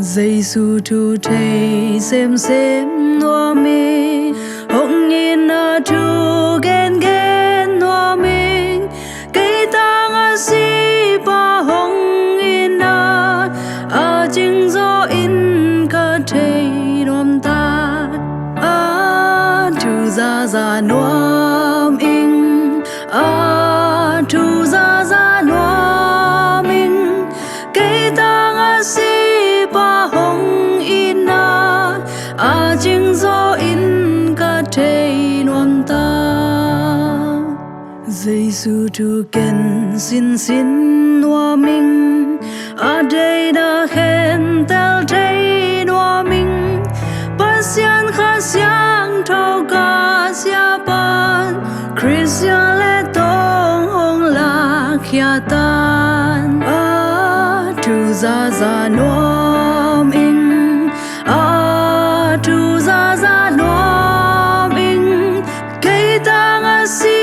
Giêsu thu thầy xem hoa mi hồng nhìn na thu ghen hoa mi cây tang a si ba hồng in na a chính do in ca thầy nom ta a thu ra noam in a thu ra noam in cây tang a si ba hồng in na a chính do in ca thầy nom ta Giêsu thu ken xin hoa mình a đây đã khen tel thầy hoa mình pasian kha siang thâu ca sia ban Christian le tong hong la khia tan a thu ra noam in a thu ra noam in cây tang a si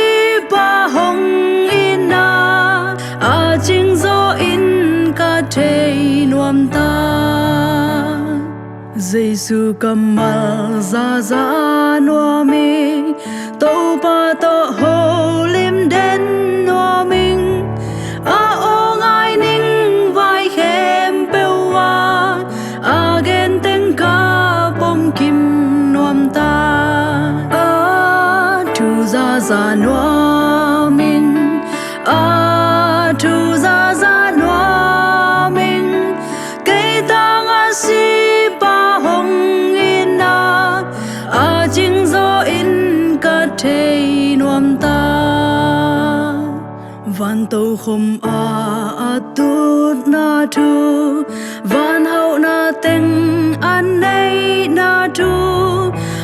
ba hồng in na a chính do in ca thầy nom ta Giêsu kamal ra noam in tâu pa to hồ lim đến noam in a ong ai ning vai khem peu wa a gen teng ka pom kim noam ta a thu ra noam in a thu ra noam in cây tang a si ba hồng in na a chính do in ca thầy nom ta van tâu khom a tut na thu van hậu na teng an nay na thu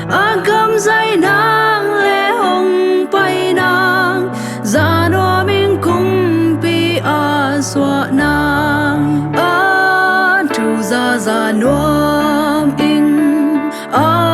a gam dây nang le hồng bay nang ra noam in cung pi a xóa nang a thu ra noam in a